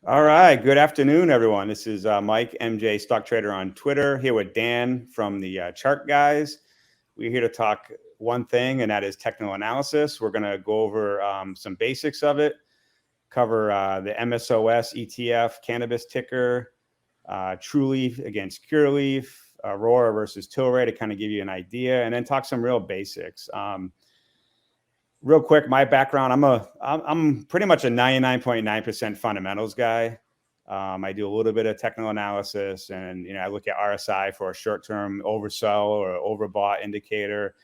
All right. Good afternoon, everyone. This is Mike, MJ, stock trader on Twitter, here with Dan from the Chart Guys. We're here to talk one thing, and that is technical analysis. We're going to go over some basics of it, cover the MSOS ETF, Cannabis ticker, Trueleaf against Cureleaf, Aurora versus Tilray to kind of give you an idea, and then talk some real basics. Real quick, my background, I'm pretty much a 99.9% fundamentals guy. I do a little bit of technical analysis, and I look at RSI for a short-term oversell or overbought indicator.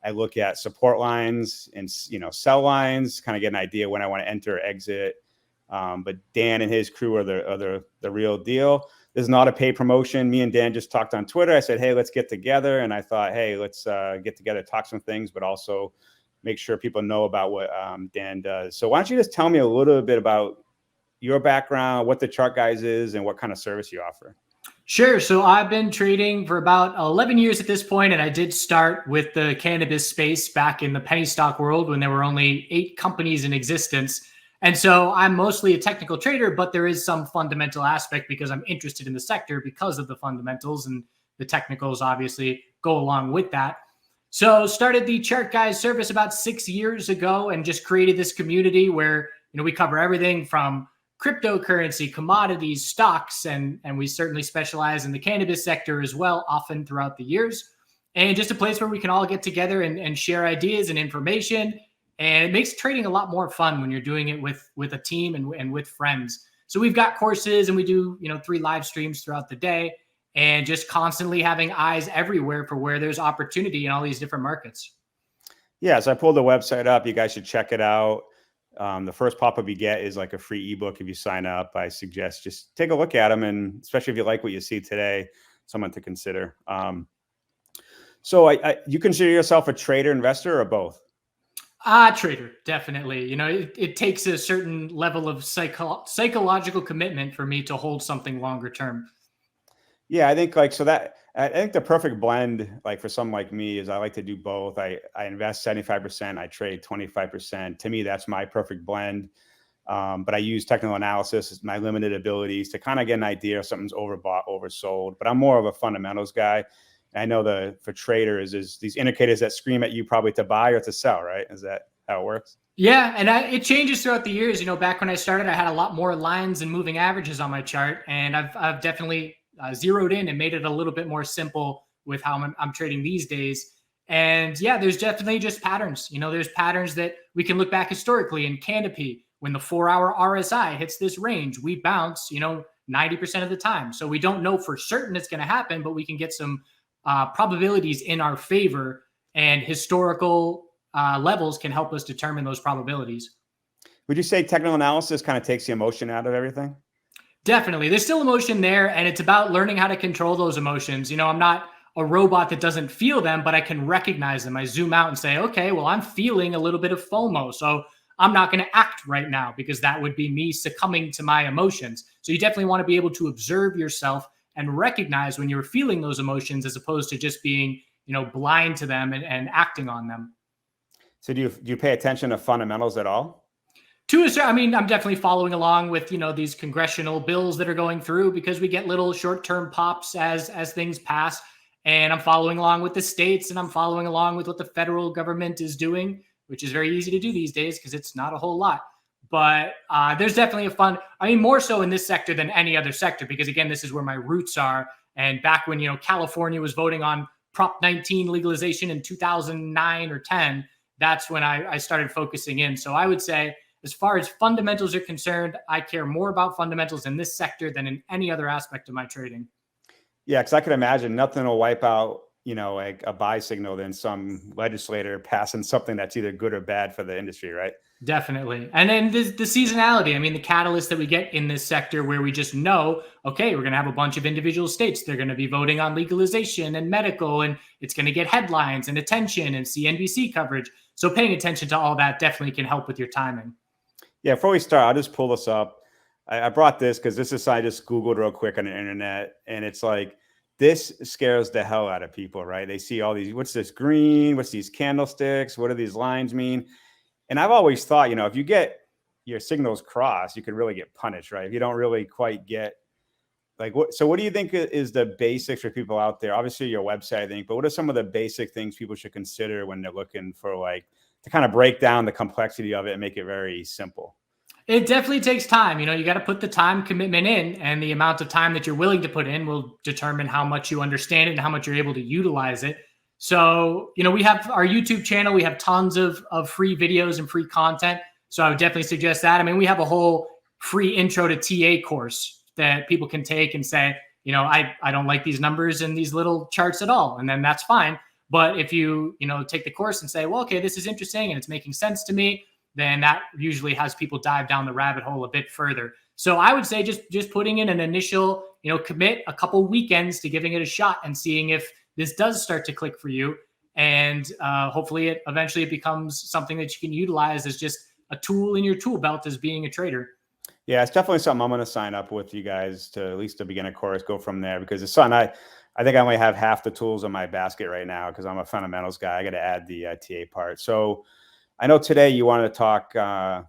I look at support lines and sell lines, kind of get an idea when I want to enter or exit. But Dan and his crew are the real deal. This is not a paid promotion. Me and Dan just talked on Twitter. I said, hey, let's get together, and I thought, hey, let's get together, talk some things, but also make sure people know about what Dan does. So why don't you just tell me a little bit about your background, what the Chart Guys is, and what kind of service you offer? Sure. So I've been trading for about 11 years at this point, and I did start with the cannabis space back in the penny stock world when there were only 8 companies in existence. And so I'm mostly a technical trader, but there is some fundamental aspect because I'm interested in the sector because of the fundamentals, and the technicals obviously go along with that. So started the Chart Guys service about 6 years ago and just created this community where, we cover everything from cryptocurrency, commodities, stocks, and we certainly specialize in the cannabis sector as well, often throughout the years. And just a place where we can all get together and share ideas and information. And it makes trading a lot more fun when you're doing it with a team and with friends. So we've got courses, and we do, 3 live streams throughout the day, and just constantly having eyes everywhere for where there's opportunity in all these different markets. Yeah, so I pulled the website up. You guys should check it out. The first pop-up you get is like a free ebook if you sign up. I suggest just take a look at them, and especially if you like what you see today, someone to consider. So you consider yourself a trader, investor, or both? Trader, definitely. It takes a certain level of psychological commitment for me to hold something longer term. Yeah, I think I think the perfect blend, like for someone like me, is I like to do both. I invest 75%, I trade 25%. To me, that's my perfect blend. But I use technical analysis as my limited abilities to kind of get an idea if something's overbought, oversold. But I'm more of a fundamentals guy. I know for traders is these indicators that scream at you probably to buy or to sell, right? Is that how it works? Yeah, and it changes throughout the years. Back when I started, I had a lot more lines and moving averages on my chart, and I've definitely zeroed in and made it a little bit more simple with how I'm trading these days. And yeah, there's definitely just patterns. There's patterns that we can look back historically in Canopy. When the 4-hour RSI hits this range, we bounce, 90% of the time. So we don't know for certain it's going to happen, but we can get some probabilities in our favor, and historical levels can help us determine those probabilities. Would you say technical analysis kind of takes the emotion out of everything? Definitely. There's still emotion there, and it's about learning how to control those emotions. I'm not a robot that doesn't feel them, but I can recognize them. I zoom out and say, okay, well, I'm feeling a little bit of FOMO, so I'm not going to act right now because that would be me succumbing to my emotions. So you definitely want to be able to observe yourself and recognize when you're feeling those emotions as opposed to just being, blind to them and acting on them. So do you pay attention to fundamentals at all? I'm definitely following along with, these congressional bills that are going through because we get little short-term pops as things pass. And I'm following along with the states, and I'm following along with what the federal government is doing, which is very easy to do these days because it's not a whole lot. But there's definitely more so in this sector than any other sector, because again, this is where my roots are. And back when, California was voting on Prop 19 legalization in 2009 or 10, that's when I started focusing in. So I would say, as far as fundamentals are concerned, I care more about fundamentals in this sector than in any other aspect of my trading. Yeah, because I can imagine nothing will wipe out, like a buy signal than some legislator passing something that's either good or bad for the industry, right? Definitely. And then the seasonality, the catalyst that we get in this sector where we just know, okay, we're going to have a bunch of individual states. They're going to be voting on legalization and medical, and it's going to get headlines and attention and CNBC coverage. So paying attention to all that definitely can help with your timing. Yeah, before we start, I'll just pull this up. I brought this because this is I just Googled real quick on the internet, and it's like, this scares the hell out of people, right? They see all these, what's this green? What's these candlesticks? What do these lines mean? And I've always thought, if you get your signals cross, you could really get punished, right? If you don't really quite get like what do you think is the basics for people out there? Obviously your website, I think, but what are some of the basic things people should consider when they're looking for like to kind of break down the complexity of it and make it very simple? It definitely takes time. You got to put the time commitment in, and the amount of time that you're willing to put in will determine how much you understand it and how much you're able to utilize it. So, we have our YouTube channel. We have tons of free videos and free content. So I would definitely suggest that. I mean, we have a whole free intro to TA course that people can take and say, I don't like these numbers and these little charts at all. And then that's fine. But if you, take the course and say, well, okay, this is interesting and it's making sense to me, then that usually has people dive down the rabbit hole a bit further. So I would say just putting in an initial, commit a couple weekends to giving it a shot and seeing if this does start to click for you. And hopefully eventually it becomes something that you can utilize as just a tool in your tool belt as being a trader. Yeah, it's definitely something I'm going to sign up with you guys to at least a beginner course, go from there, because it's something I think I only have half the tools in my basket right now because I'm a fundamentals guy. I got to add the TA part. So I know today you wanted to talk the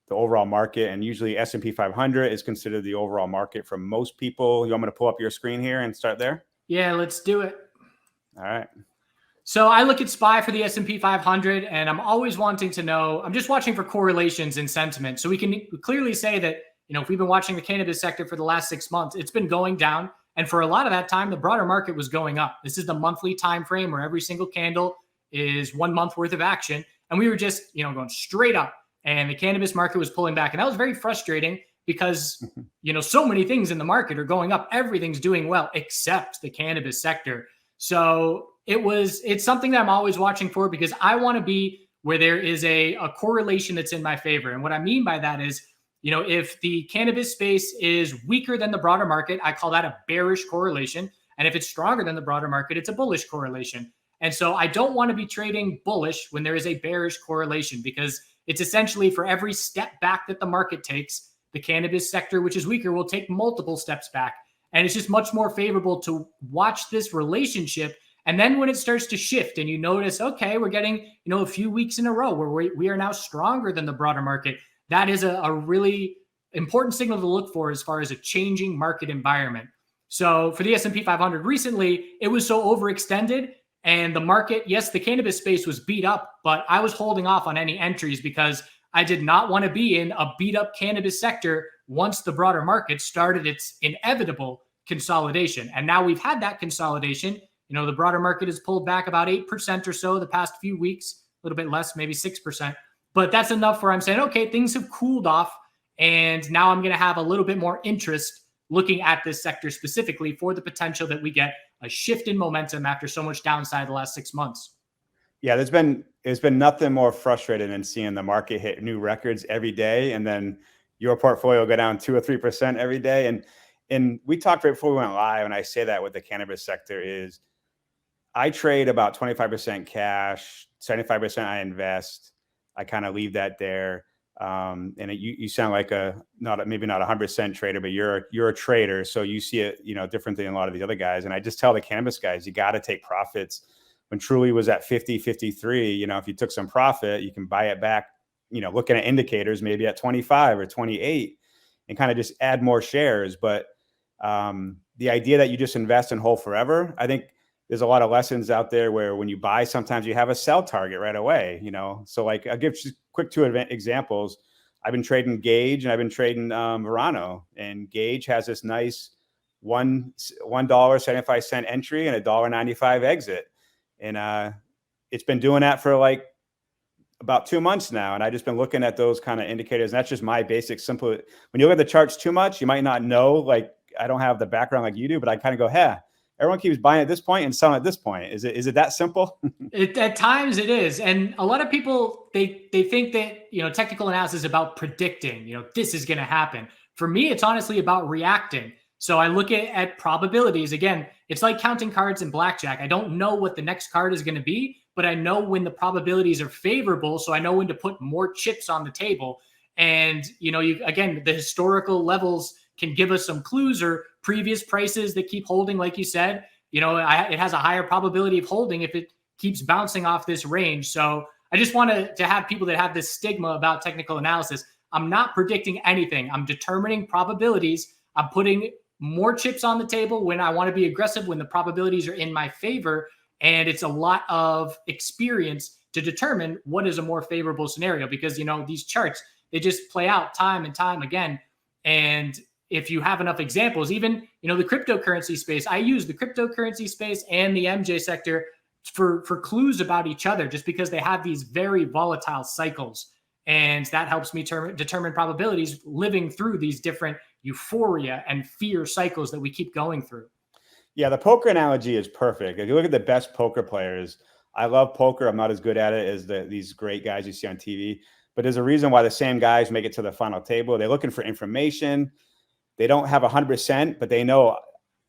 overall market, and usually S&P 500 is considered the overall market for most people. You want me to pull up your screen here and start there? Yeah, let's do it. All right. So I look at SPY for the S&P 500, and I'm always wanting to know, I'm just watching for correlations in sentiment. So we can clearly say that, if we've been watching the cannabis sector for the last 6 months, it's been going down. And for a lot of that time, the broader market was going up. This is the monthly time frame where every single candle is 1 month worth of action. And we were just, going straight up, and the cannabis market was pulling back. And that was very frustrating because, so many things in the market are going up. Everything's doing well except the cannabis sector. So it's something that I'm always watching for because I want to be where there is a correlation that's in my favor. And what I mean by that is, if the cannabis space is weaker than the broader market, I call that a bearish correlation. And if it's stronger than the broader market, it's a bullish correlation. And so I don't want to be trading bullish when there is a bearish correlation, because it's essentially for every step back that the market takes, the cannabis sector, which is weaker, will take multiple steps back. And it's just much more favorable to watch this relationship. And then when it starts to shift and you notice, okay, we're getting, a few weeks in a row where we are now stronger than the broader market, that is a really important signal to look for as far as a changing market environment. So for the S&P 500 recently, it was so overextended, and the market, yes, the cannabis space was beat up, but I was holding off on any entries because I did not want to be in a beat up cannabis sector once the broader market started its inevitable consolidation. And now we've had that consolidation. The broader market has pulled back about 8% or so the past few weeks, a little bit less, maybe 6%. But that's enough where I'm saying, okay, things have cooled off. And now I'm going to have a little bit more interest looking at this sector specifically for the potential that we get a shift in momentum after so much downside the last 6 months. Yeah, there's been nothing more frustrating than seeing the market hit new records every day, and then your portfolio go down 2 or 3% every day. And we talked right before we went live, and I say that with the cannabis sector is I trade about 25% cash, 75% I invest. I kind of leave that there. And you sound like maybe not 100% trader, but you're a trader. So you see it, different than a lot of the other guys. And I just tell the cannabis guys, you got to take profits. When Truly was at 50, 53, if you took some profit, you can buy it back, looking at indicators, maybe at 25 or 28 and kind of just add more shares. But the idea that you just invest and hold forever, I think there's a lot of lessons out there where when you buy, sometimes you have a sell target right away, So like I'll give just quick 2 examples. I've been trading Gage and I've been trading Verano, and Gage has this nice $1.75 entry and $1.95 exit. And it's been doing that for like about 2 months now. And I just been looking at those kind of indicators. And that's just my basic simple. When you look at the charts too much, you might not know, like I don't have the background like you do, but I kind of go, hey, everyone keeps buying at this point and selling at this point. Is it that simple? At times it is. And a lot of people, they think that, technical analysis is about predicting, this is going to happen. For me, it's honestly about reacting. So I look at probabilities. Again, it's like counting cards in blackjack. I don't know what the next card is going to be, but I know when the probabilities are favorable. So I know when to put more chips on the table. And, again, the historical levels can give us some clues, or previous prices that keep holding, like you said, it has a higher probability of holding if it keeps bouncing off this range. So I just want to have people that have this stigma about technical analysis. I'm not predicting anything. I'm determining probabilities. I'm putting more chips on the table when I want to be aggressive, when the probabilities are in my favor. And it's a lot of experience to determine what is a more favorable scenario, because, these charts, they just play out time and time again. And if you have enough examples, even, the cryptocurrency space, I use the cryptocurrency space and the MJ sector for clues about each other, just because they have these very volatile cycles. And that helps me determine probabilities living through these different euphoria and fear cycles that we keep going through. Yeah, the poker analogy is perfect. If you look at the best poker players, I love poker. I'm not as good at it as these great guys you see on TV. But there's a reason why the same guys make it to the final table. They're looking for information. They don't have 100%, but they know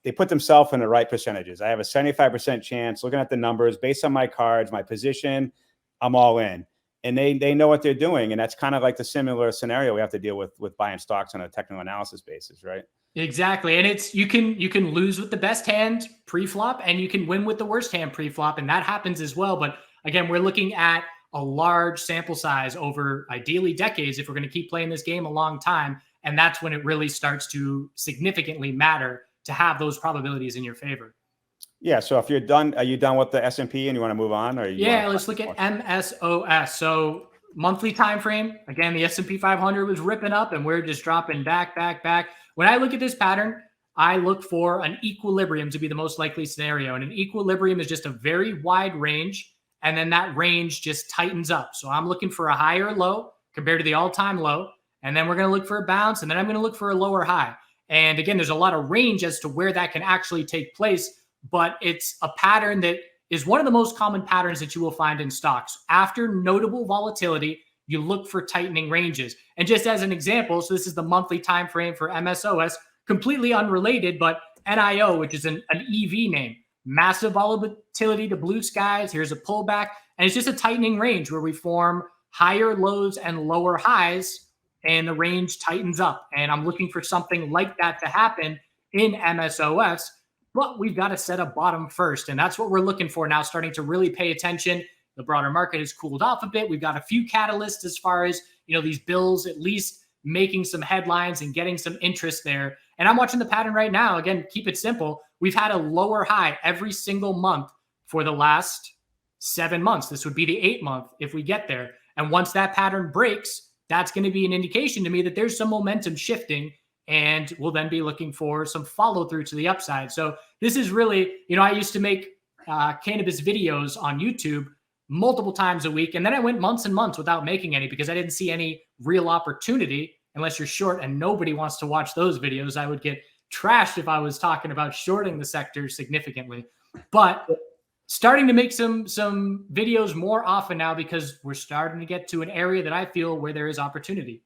they put themselves in the right percentages. I have a 75% chance looking at the numbers based on my cards, my position, I'm all in. And they know what they're doing. And that's kind of like the similar scenario we have to deal with buying stocks on a technical analysis basis, right? Exactly. And it's you can lose with the best hand pre-flop, and you can win with the worst hand pre-flop, and that happens as well. But again, we're looking at a large sample size over ideally decades if we're going to keep playing this game a long time. And that's when it really starts to significantly matter to have those probabilities in your favor. Yeah. So if you're done, are you done with the S&P and you want to move on? Or let's look at MSOS. So monthly time frame. Again, the S&P 500 was ripping up, and we're just dropping back. When I look at this pattern, I look for an equilibrium to be the most likely scenario. And an equilibrium is just a very wide range, and then that range just tightens up. So I'm looking for a higher low compared to the all-time low, and then we're going to look for a bounce, and then I'm going to look for a lower high. And again, there's a lot of range as to where that can actually take place, but it's a pattern that is one of the most common patterns that you will find in stocks. After notable volatility, you look for tightening ranges. And just as an example, so this is the monthly time frame for MSOS, completely unrelated, but NIO, which is an EV name, massive volatility to blue skies. Here's a pullback, and it's just a tightening range where we form higher lows and lower highs, and the range tightens up. And I'm looking for something like that to happen in MSOS, but we've got to set a bottom first. And that's what we're looking for now, starting to really pay attention. The broader market has cooled off a bit. We've got a few catalysts as far as, these bills at least making some headlines and getting some interest there. And I'm watching the pattern right now. Again, keep it simple. We've had a lower high every single month for the last 7 months. This would be the 8th month if we get there. And once that pattern breaks, that's going to be an indication to me that there's some momentum shifting, and we'll then be looking for some follow through to the upside. So this is really, I used to make cannabis videos on YouTube multiple times a week. And then I went months and months without making any because I didn't see any real opportunity unless you're short, and nobody wants to watch those videos. I would get trashed if I was talking about shorting the sector significantly. But starting to make some videos more often now because we're starting to get to an area that I feel where there is opportunity.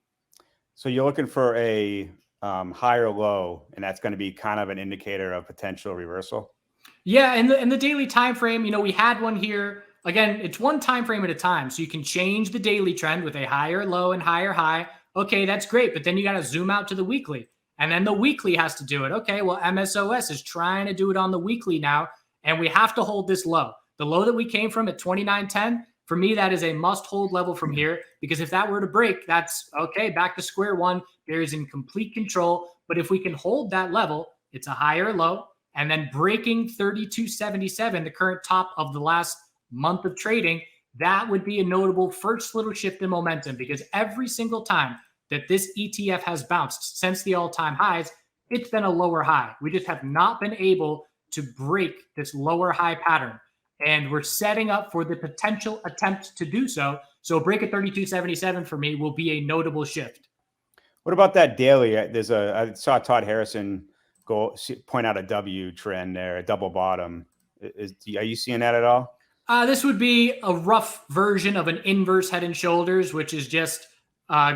So you're looking for a higher low, and that's going to be kind of an indicator of potential reversal. Yeah, in the daily time frame, we had one here. Again, it's one time frame at a time, so you can change the daily trend with a higher low and higher high. Okay, that's great, but then you got to zoom out to the weekly, and then the weekly has to do it. Okay, well, MSOS is trying to do it on the weekly now, and we have to hold this low. The low that we came from at 29.10, for me, that is a must-hold level from here, because if that were to break, that's okay, back to square one. Bears in complete control, but if we can hold that level, it's a higher low, and then breaking 32.77, the current top of the last month of trading, that would be a notable first little shift in momentum, because every single time that this ETF has bounced since the all-time highs, it's been a lower high. We just have not been able to break this lower high pattern, and we're setting up for the potential attempt to do so. So a break at 32.77 for me will be a notable shift. What about that daily? I saw Todd Harrison point out a W trend there, a double bottom. Are you seeing that at all? This would be a rough version of an inverse head and shoulders, which is just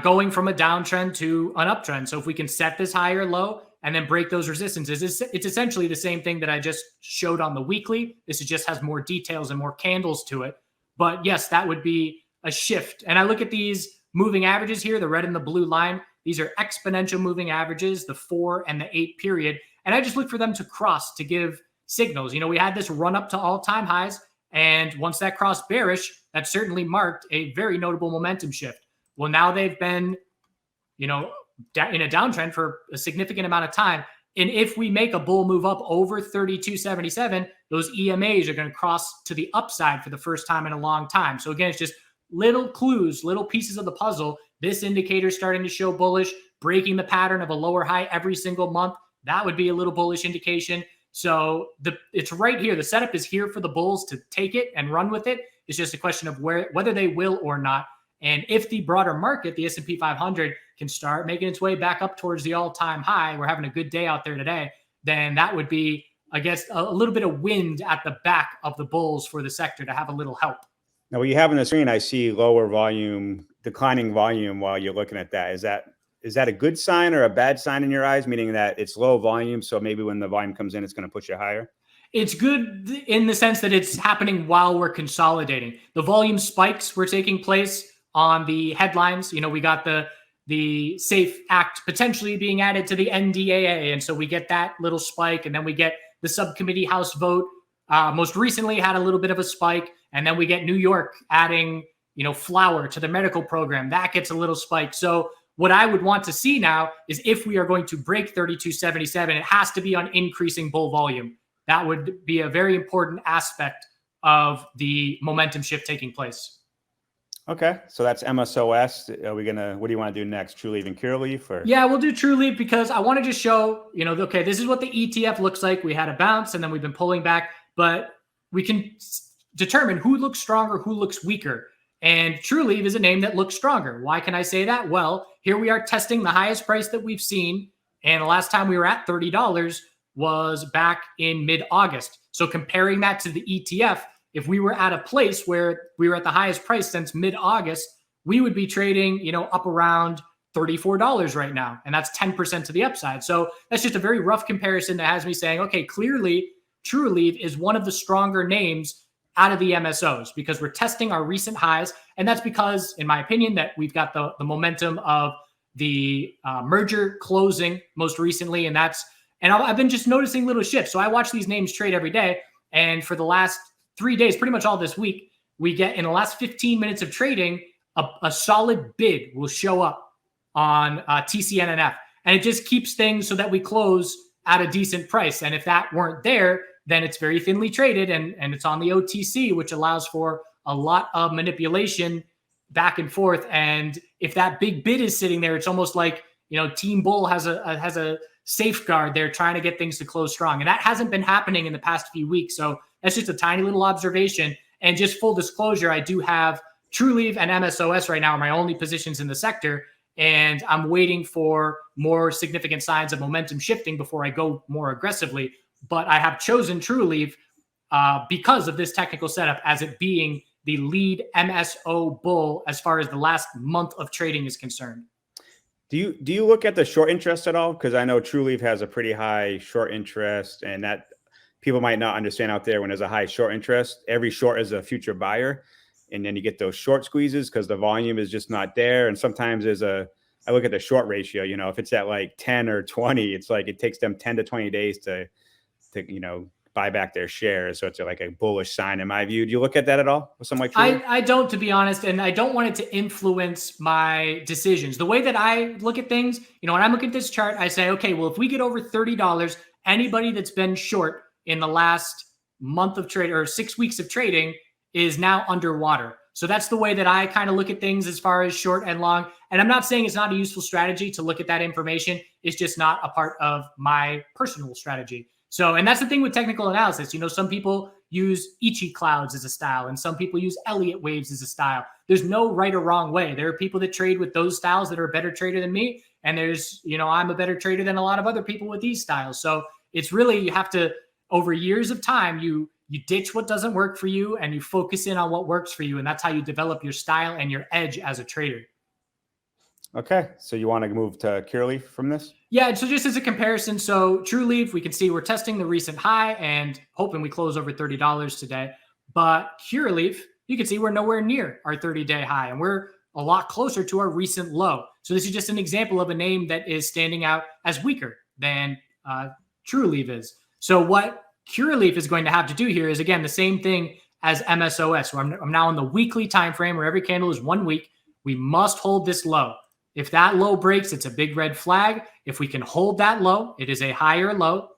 going from a downtrend to an uptrend. So if we can set this higher low and then break those resistances, it's essentially the same thing that I just showed on the weekly. This just has more details and more candles to it. But yes, that would be a shift. And I look at these moving averages here, the red and the blue line. These are exponential moving averages, the 4 and the 8 period. And I just look for them to cross to give signals. We had this run up to all-time highs. And once that crossed bearish, that certainly marked a very notable momentum shift. Well, now they've been in a downtrend for a significant amount of time. And if we make a bull move up over 32.77, those EMAs are going to cross to the upside for the first time in a long time. So again, it's just little clues, little pieces of the puzzle. This indicator is starting to show bullish, breaking the pattern of a lower high every single month. That would be a little bullish indication. So it's right here. The setup is here for the bulls to take it and run with it. It's just a question of whether they will or not. And if the broader market, the S&P 500, can start making its way back up towards the all-time high, we're having a good day out there today, then that would be, I guess, a little bit of wind at the back of the bulls for the sector to have a little help. Now, what you have on the screen, I see lower volume, declining volume while you're looking at that. Is that a good sign or a bad sign in your eyes, meaning that it's low volume, so maybe when the volume comes in, it's going to push you higher? It's good in the sense that it's happening while we're consolidating. The volume spikes were taking place on the headlines. We got the SAFE Act potentially being added to the NDAA. And so we get that little spike, and then we get the subcommittee House vote. Most recently had a little bit of a spike. And then we get New York adding, flour to the medical program. That gets a little spike. So what I would want to see now is if we are going to break 32.77, it has to be on increasing bull volume. That would be a very important aspect of the momentum shift taking place. Okay, so that's MSOS. What do you want to do next? Trueleaf and Cureleaf? Or? Yeah, we'll do Trueleaf because I want to just show, okay, this is what the ETF looks like. We had a bounce and then we've been pulling back, but we can determine who looks stronger, who looks weaker. And Trueleaf is a name that looks stronger. Why can I say that? Well, here we are testing the highest price that we've seen. And the last time we were at $30 was back in mid-August. So comparing that to the ETF, if we were at a place where we were at the highest price since mid-August, we would be trading, up around $34 right now. And that's 10% to the upside. So that's just a very rough comparison that has me saying, okay, clearly Trueleaf is one of the stronger names out of the MSOs because we're testing our recent highs. And that's because, in my opinion, that we've got the momentum of the merger closing most recently. And I've been just noticing little shifts. So I watch these names trade every day. And for the last 3 days, pretty much all this week, we get in the last 15 minutes of trading, a solid bid will show up on TCNNF. And it just keeps things so that we close at a decent price. And if that weren't there, then it's very thinly traded and it's on the OTC, which allows for a lot of manipulation back and forth. And if that big bid is sitting there, it's almost like, Team Bull has a safeguard there trying to get things to close strong. And that hasn't been happening in the past few weeks. So that's just a tiny little observation. And just full disclosure, I do have Trueleaf and MSOS right now are my only positions in the sector. And I'm waiting for more significant signs of momentum shifting before I go more aggressively. But I have chosen Trueleaf because of this technical setup as it being the lead MSO bull as far as the last month of trading is concerned. Do you look at the short interest at all? Because I know Trueleaf has a pretty high short interest, and that people might not understand out there when there's a high short interest. Every short is a future buyer, and then you get those short squeezes because the volume is just not there. And sometimes I look at the short ratio. If it's at like 10 or 20, it's like it takes them 10 to 20 days to buy back their shares. So it's like a bullish sign in my view. Do you look at that at all with something like Trueleaf? I don't, to be honest, and I don't want it to influence my decisions. The way that I look at things, when I look at this chart, I say, okay, well, if we get over $30, anybody that's been short in the last month of trade or 6 weeks of trading is now underwater. So that's the way that I kind of look at things as far as short and long. And I'm not saying it's not a useful strategy to look at that information. It's just not a part of my personal strategy. So, and that's the thing with technical analysis. Some people use Ichi clouds as a style and some people use Elliott waves as a style. There's no right or wrong way. There are people that trade with those styles that are a better trader than me. And there's, I'm a better trader than a lot of other people with these styles. So it's really, you have to, over years of time, you ditch what doesn't work for you and you focus in on what works for you. And that's how you develop your style and your edge as a trader. Okay. So you want to move to Cureleaf from this? Yeah. So just as a comparison, so Trueleaf, we can see we're testing the recent high and hoping we close over $30 today. But Cureleaf, you can see we're nowhere near our 30-day high and we're a lot closer to our recent low. So this is just an example of a name that is standing out as weaker than Trueleaf is. So what Cureleaf is going to have to do here is, again, the same thing as MSOS. So I'm now on the weekly time frame where every candle is 1 week. We must hold this low. If that low breaks, it's a big red flag. If we can hold that low, it is a higher low.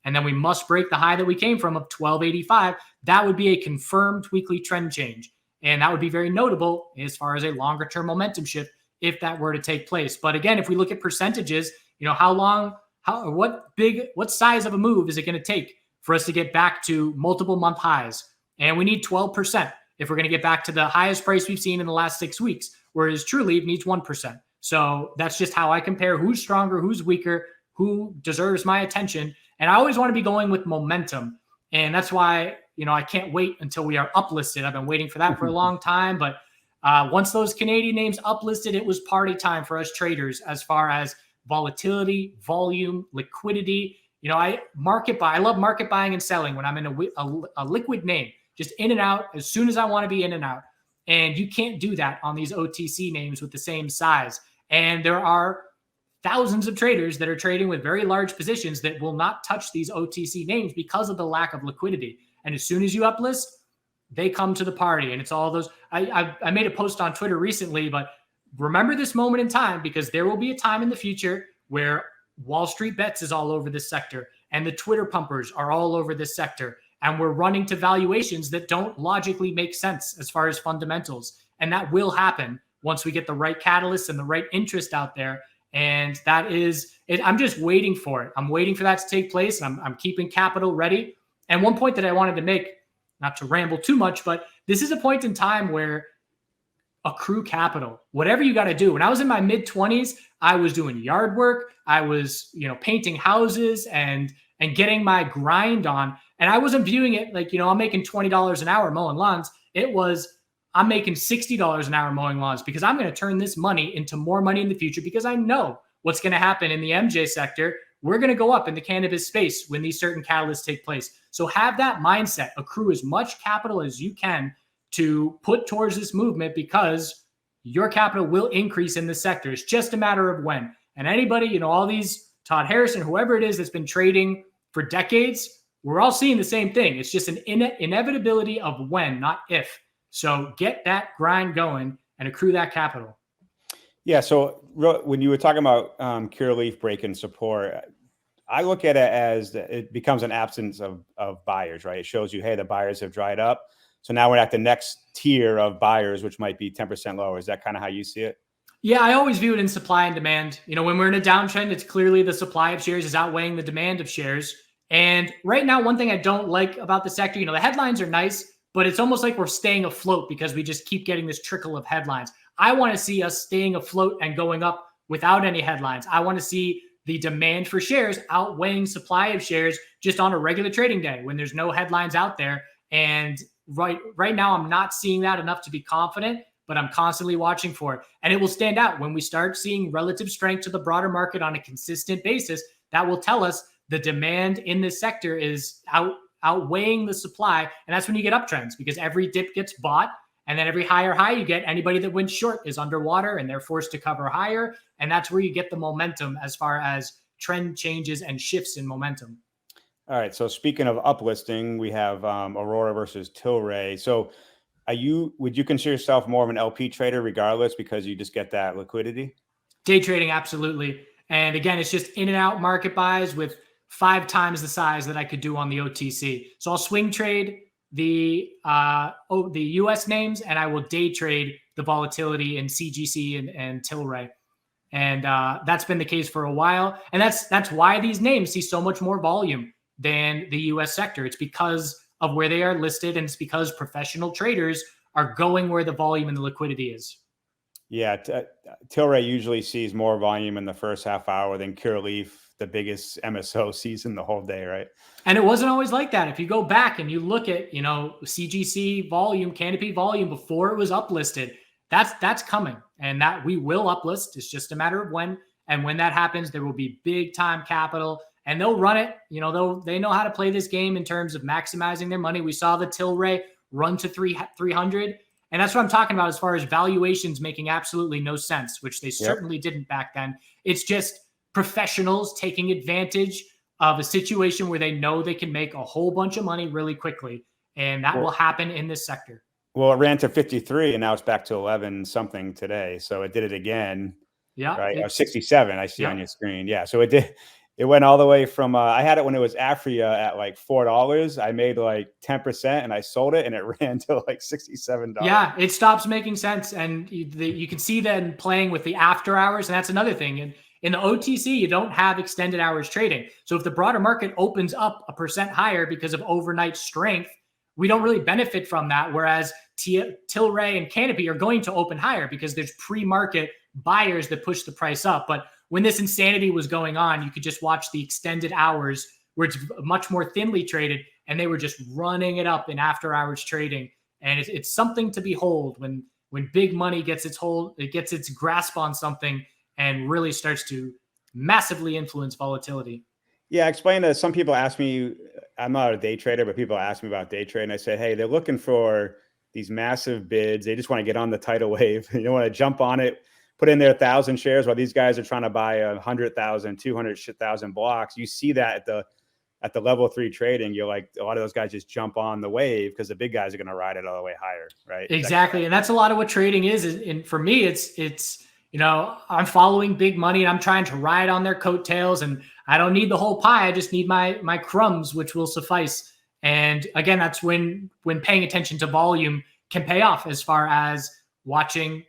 And then we must break the high that we came from of 1285. That would be a confirmed weekly trend change. And that would be very notable as far as a longer term momentum shift if that were to take place. But again, if we look at percentages, what size of a move is it going to take for us to get back to multiple month highs? And we need 12% if we're going to get back to the highest price we've seen in the last 6 weeks, whereas Trulieve needs 1%. So that's just how I compare who's stronger, who's weaker, who deserves my attention. And I always want to be going with momentum. And that's why, I can't wait until we are uplisted. I've been waiting for that for a long time. But once those Canadian names uplisted, it was party time for us traders as far as volatility, volume, liquidity. I market buy. I love market buying and selling when I'm in a liquid name, just in and out as soon as I want to be in and out. And you can't do that on these OTC names with the same size. And there are thousands of traders that are trading with very large positions that will not touch these OTC names because of the lack of liquidity. And as soon as you uplist, they come to the party. And it's all those. I made a post on Twitter recently, but remember this moment in time, because there will be a time in the future where Wall Street Bets is all over this sector and the Twitter pumpers are all over this sector. And we're running to valuations that don't logically make sense as far as fundamentals. And that will happen once we get the right catalysts and the right interest out there. And that is it. I'm just waiting for it. I'm waiting for that to take place. I'm keeping capital ready. And one point that I wanted to make, not to ramble too much, but this is a point in time where accrue capital, whatever you got to do. When I was in my mid 20s, I was doing yard work. I was, painting houses and getting my grind on. And I wasn't viewing it like, I'm making $20 an hour mowing lawns. It was, I'm making $60 an hour mowing lawns because I'm going to turn this money into more money in the future because I know what's going to happen in the MJ sector. We're going to go up in the cannabis space when these certain catalysts take place. So have that mindset, accrue as much capital as you can to put towards this movement because your capital will increase in this sector. It's just a matter of when. And anybody, all these Todd Harrison, whoever it is that's been trading for decades, we're all seeing the same thing. It's just an inevitability of when, not if. So get that grind going and accrue that capital. Yeah. So when you were talking about Curaleaf breaking support, I look at it as it becomes an absence of buyers, right? It shows you, hey, the buyers have dried up. So now we're at the next tier of buyers, which might be 10% lower. Is that kind of how you see it? Yeah, I always view it in supply and demand. When we're in a downtrend, it's clearly the supply of shares is outweighing the demand of shares. And right now, one thing I don't like about the sector, the headlines are nice, but it's almost like we're staying afloat because we just keep getting this trickle of headlines. I want to see us staying afloat and going up without any headlines. I want to see the demand for shares outweighing supply of shares just on a regular trading day when there's no headlines out there. And right now, I'm not seeing that enough to be confident, but I'm constantly watching for it. And it will stand out when we start seeing relative strength to the broader market on a consistent basis. That will tell us the demand in this sector is outweighing the supply. And that's when you get uptrends because every dip gets bought. And then every higher high you get, anybody that went short is underwater and they're forced to cover higher. And that's where you get the momentum as far as trend changes and shifts in momentum. All right. So speaking of uplisting, we have Aurora versus Tilray. So would you consider yourself more of an LP trader regardless because you just get that liquidity? Day trading, absolutely. And again, it's just in and out market buys with 5 times the size that I could do on the OTC. So I'll swing trade the US names and I will day trade the volatility in CGC and Tilray. And that's been the case for a while. And that's why these names see so much more volume than the US sector. It's because of where they are listed, and it's because professional traders are going where the volume and the liquidity is. Yeah, Tilray usually sees more volume in the first half hour than Curaleaf, the biggest MSO, sees in the whole day, right? And it wasn't always like that. If you go back and you look at, CGC volume, Canopy volume before it was uplisted, that's coming, and that we will uplist. It's just a matter of when. And when that happens, there will be big time capital. And they'll run it. They know how to play this game in terms of maximizing their money. We saw the Tilray run to 300. And that's what I'm talking about as far as valuations making absolutely no sense, which they certainly didn't back then. It's just professionals taking advantage of a situation where they know they can make a whole bunch of money really quickly. And that will happen in this sector. Well, it ran to 53 and now it's back to 11 something today. So it did it again. Yeah. right? Or 67, I see on yeah. your screen. Yeah. So it went all the way from, I had it when it was Afria at like $4. I made like 10% and I sold it and it ran to like $67. Yeah, it stops making sense. And you can see then playing with the after hours. And that's another thing. And in the OTC, you don't have extended hours trading. So if the broader market opens up 1% higher because of overnight strength, we don't really benefit from that. Whereas Tilray and Canopy are going to open higher because there's pre-market buyers that push the price up. But when this insanity was going on, you could just watch the extended hours where it's much more thinly traded, and they were just running it up in after hours trading. And it's something to behold when big money gets its grasp on something and really starts to massively influence volatility. Yeah, explain that. Some people ask me, I'm not a day trader, but people ask me about day trading. I say, hey, they're looking for these massive bids. They just want to get on the tidal wave. You don't want to jump on it, put in their 1,000 shares while these guys are trying to buy 100,000, 200,000 blocks. You see that at the level 3 trading, you're like, a lot of those guys just jump on the wave because the big guys are going to ride it all the way higher, right? Exactly. And that's a lot of what trading is. And for me, it's I'm following big money and I'm trying to ride on their coattails, and I don't need the whole pie. I just need my crumbs, which will suffice. And again, that's when paying attention to volume can pay off, as far as watching,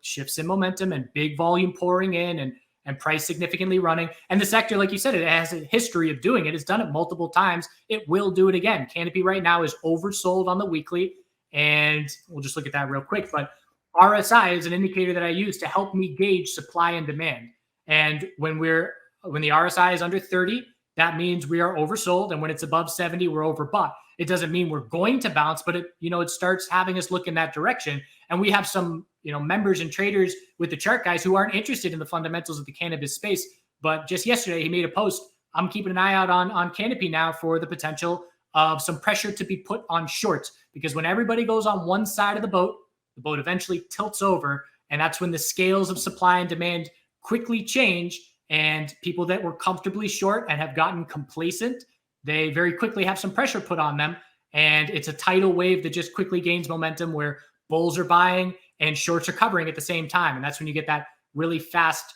shifts in momentum and big volume pouring in and price significantly running. And the sector, like you said, it has a history of doing it. It's done it multiple times. It will do it again. Canopy right now is oversold on the weekly. And we'll just look at that real quick. But RSI is an indicator that I use to help me gauge supply and demand. And when the RSI is under 30, that means we are oversold. And when it's above 70, we're overbought. It doesn't mean we're going to bounce, but it starts having us look in that direction. And we have some, members and traders with the chart guys who aren't interested in the fundamentals of the cannabis space. But just yesterday, he made a post. I'm keeping an eye out on Canopy now for the potential of some pressure to be put on shorts, because when everybody goes on one side of the boat eventually tilts over. And that's when the scales of supply and demand quickly change. And people that were comfortably short and have gotten complacent, they very quickly have some pressure put on them. And it's a tidal wave that just quickly gains momentum, where bulls are buying and shorts are covering at the same time. And that's when you get that really fast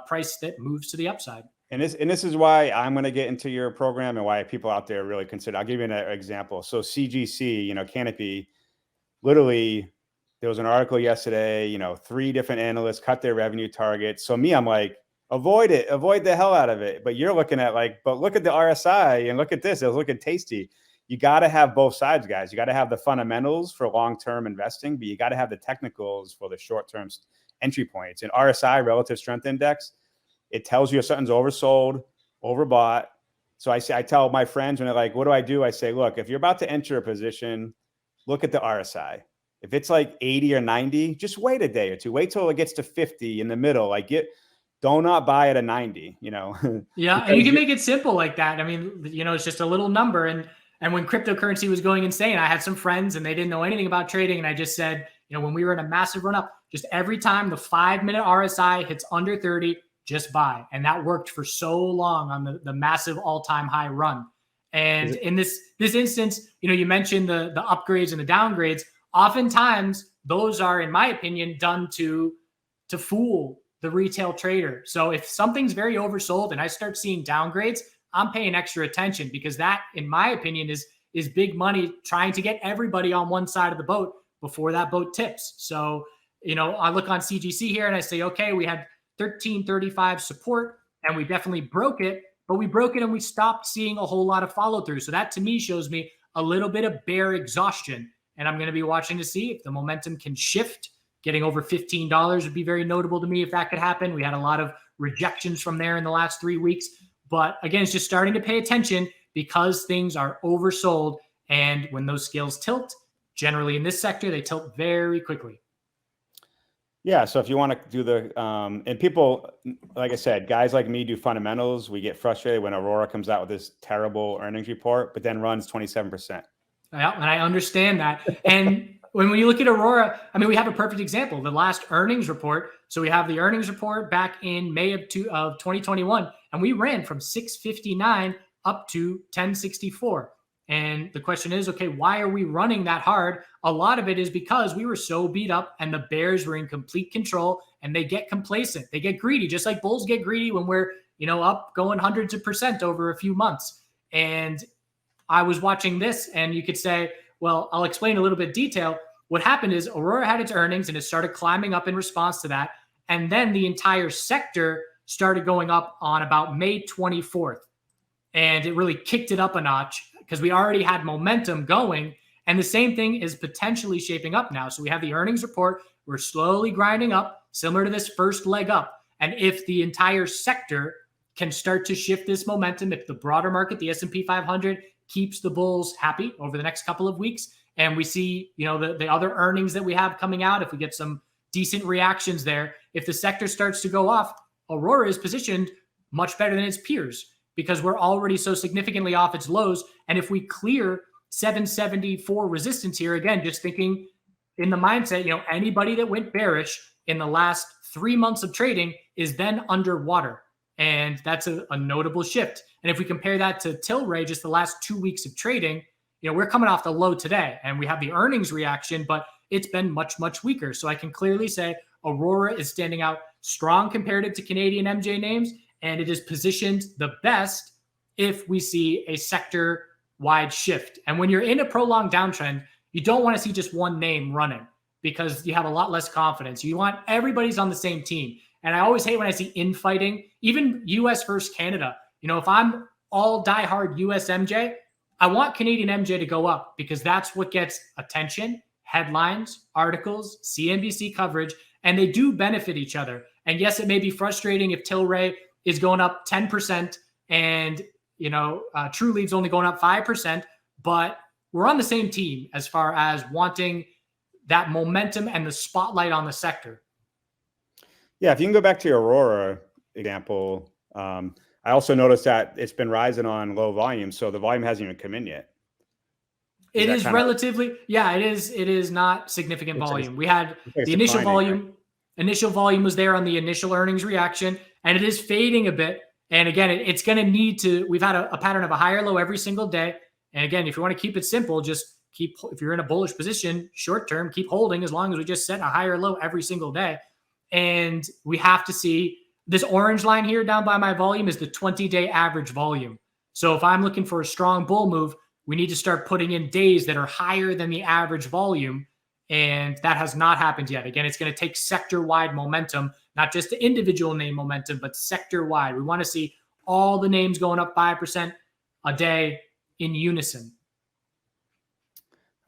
price that moves to the upside. And this is why I'm going to get into your program and why people out there really consider. I'll give you an example. So CGC, Canopy, literally, there was an article yesterday, 3 different analysts cut their revenue targets. So I'm like, avoid the hell out of it. But you're looking at but look at the RSI and look at this. It's looking tasty. You got to have both sides, guys. You got to have the fundamentals for long-term investing, but you got to have the technicals for the short-term entry points. And RSI, relative strength index, it tells you if something's oversold, overbought. So I tell my friends when they're like, what do? I say, look, if you're about to enter a position, look at the RSI. If it's like 80 or 90, just wait a day or two. Wait till it gets to 50 in the middle. Do not buy at a 90, Yeah, and you can make it simple like that. I mean, it's just a little number. And when cryptocurrency was going insane, I had some friends and they didn't know anything about trading. And I just said, when we were in a massive run up, just every time the 5-minute RSI hits under 30, just buy. And that worked for so long on the massive all-time high run. And in this instance, you mentioned the upgrades and the downgrades. Oftentimes, those are, in my opinion, done to fool the retail trader. So if something's very oversold and I start seeing downgrades, I'm paying extra attention, because that, in my opinion, is big money trying to get everybody on one side of the boat before that boat tips. So, I look on CGC here and I say, okay, we had 1335 support and we definitely broke it, but we broke it and we stopped seeing a whole lot of follow through. So that to me shows me a little bit of bear exhaustion. And I'm going to be watching to see if the momentum can shift. Getting over $15 would be very notable to me if that could happen. We had a lot of rejections from there in the last 3 weeks. But again, it's just starting to pay attention, because things are oversold. And when those scales tilt, generally in this sector, they tilt very quickly. Yeah. So if you want to do and people, like I said, guys like me do fundamentals. We get frustrated when Aurora comes out with this terrible earnings report, but then runs 27%. Yeah, and I understand that. And when you look at Aurora, I mean, we have a perfect example. The last earnings report. So we have the earnings report back in May of 2021, and we ran from 659 up to 1064. And the question is, okay, why are we running that hard? A lot of it is because we were so beat up and the bears were in complete control, and they get complacent. They get greedy, just like bulls get greedy when we're, up going hundreds of percent over a few months. And I was watching this, and you could say, well, I'll explain a little bit detail. What happened is Aurora had its earnings and it started climbing up in response to that. And then the entire sector started going up on about May 24th. And it really kicked it up a notch because we already had momentum going. And the same thing is potentially shaping up now. So we have the earnings report. We're slowly grinding up, similar to this first leg up. And if the entire sector can start to shift this momentum, if the broader market, the S&P 500, keeps the bulls happy over the next couple of weeks, and we see, the other earnings that we have coming out, if we get some decent reactions there, if the sector starts to go off, Aurora is positioned much better than its peers because we're already so significantly off its lows. And if we clear 774 resistance here, again, just thinking in the mindset, anybody that went bearish in the last 3 months of trading is then underwater. And that's a notable shift. And if we compare that to Tilray, just the last 2 weeks of trading, we're coming off the low today and we have the earnings reaction, but it's been much, much weaker. So I can clearly say Aurora is standing out strong compared to Canadian MJ names, and it is positioned the best if we see a sector-wide shift. And when you're in a prolonged downtrend, you don't want to see just one name running because you have a lot less confidence. You want everybody's on the same team. And I always hate when I see infighting, even US versus Canada. If I'm all diehard US MJ, I want Canadian MJ to go up because that's what gets attention, headlines, articles, CNBC coverage, and they do benefit each other. And yes, it may be frustrating if Tilray is going up 10% and, Trulieve's only going up 5%, but we're on the same team as far as wanting that momentum and the spotlight on the sector. Yeah, if you can go back to your Aurora example, I also noticed that it's been rising on low volume, so the volume hasn't even come in yet. It is relatively, it is not significant volume. We had the initial volume. Right? Initial volume was there on the initial earnings reaction, and it is fading a bit. And again, it's going to need to, we've had a pattern of a higher low every single day. And again, if you want to keep it simple, just if you're in a bullish position, short term, keep holding as long as we just set a higher low every single day. And we have to see this orange line here down by my volume is the 20-day average volume. So if I'm looking for a strong bull move, we need to start putting in days that are higher than the average volume. And that has not happened yet. Again, it's going to take sector-wide momentum, not just the individual name momentum, but sector-wide. We want to see all the names going up 5% a day in unison.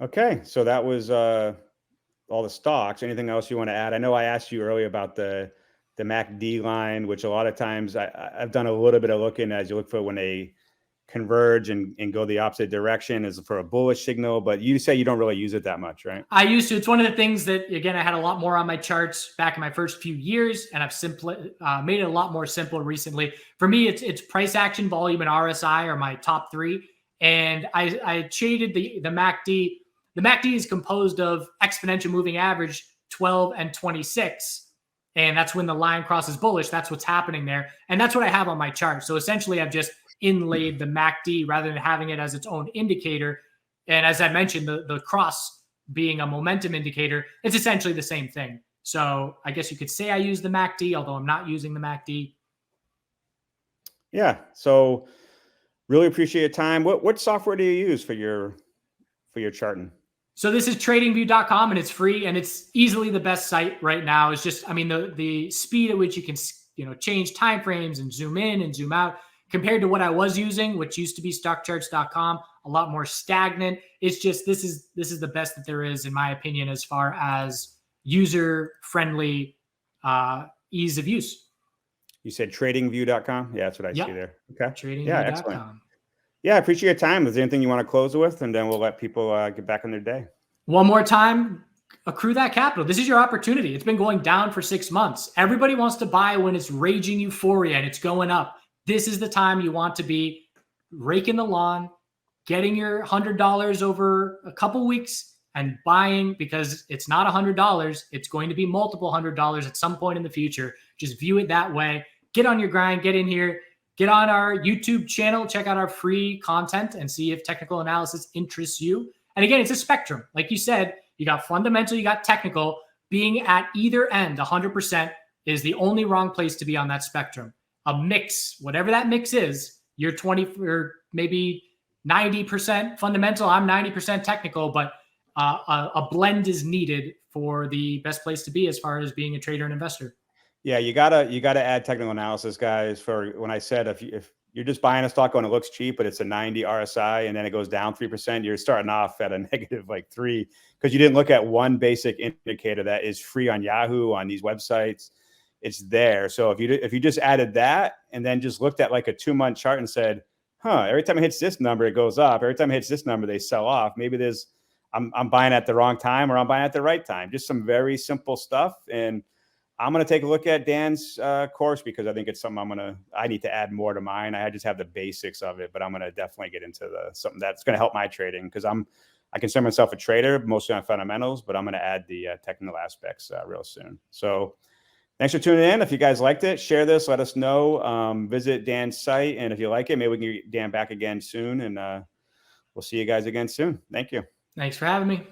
Okay, so that was all the stocks. Anything else you want to add? I know I asked you earlier about the MACD line, which a lot of times I've done a little bit of looking as you look for when they converge and go the opposite direction is for a bullish signal, but you say you don't really use it that much, right? I used to. It's one of the things that, again, I had a lot more on my charts back in my first few years, and I've made it a lot more simple recently. For me, it's price action, volume, and RSI are my top three. And I shaded the MACD. The MACD is composed of exponential moving average 12 and 26. And that's when the line crosses bullish. That's what's happening there. And that's what I have on my chart. So essentially, I've just inlaid the MACD rather than having it as its own indicator. And as I mentioned, the cross being a momentum indicator, it's essentially the same thing. So I guess you could say I use the MACD, although I'm not using the MACD. Yeah. So really appreciate your time. What software do you use for your charting? So this is tradingview.com, and it's free, and it's easily the best site right now. It's just, the speed at which you can, change timeframes and zoom in and zoom out compared to what I was using, which used to be stockcharts.com, a lot more stagnant. It's just, this is the best that there is, in my opinion, as far as user-friendly ease of use. You said tradingview.com? Yeah, that's what I see there. Okay. Tradingview.com. Yeah, excellent. Yeah, I appreciate your time. Is there anything you want to close with? And then we'll let people get back on their day. One more time, accrue that capital. This is your opportunity. It's been going down for 6 months. Everybody wants to buy when it's raging euphoria and it's going up. This is the time you want to be raking the lawn, getting your $100 over a couple weeks and buying, because it's not $100. It's going to be multiple $100 at some point in the future. Just view it that way. Get on your grind, get in here, get on our YouTube channel, check out our free content and see if technical analysis interests you. And again, it's a spectrum. Like you said, you got fundamental, you got technical. Being at either end 100% is the only wrong place to be on that spectrum. A mix, whatever that mix is, you're 20 or maybe 90% fundamental, I'm 90% technical, but a blend is needed for the best place to be as far as being a trader and investor. Yeah, you gotta add technical analysis, guys. For when I said if you're just buying a stock when it looks cheap, but it's a 90 RSI and then it goes down 3%, you're starting off at a negative like 3 because you didn't look at one basic indicator that is free on Yahoo, on these websites. It's there. So if you just added that and then just looked at like a 2-month chart and said, every time it hits this number, it goes up. Every time it hits this number, they sell off. Maybe I'm buying at the wrong time or I'm buying at the right time. Just some very simple stuff. And I'm going to take a look at Dan's course because I think it's something I need to add more to mine. I just have the basics of it, but I'm going to definitely get into something that's going to help my trading because I consider myself a trader, mostly on fundamentals, but I'm going to add the technical aspects real soon. So thanks for tuning in. If you guys liked it, share this, let us know, visit Dan's site. And if you like it, maybe we can get Dan back again soon and we'll see you guys again soon. Thank you. Thanks for having me.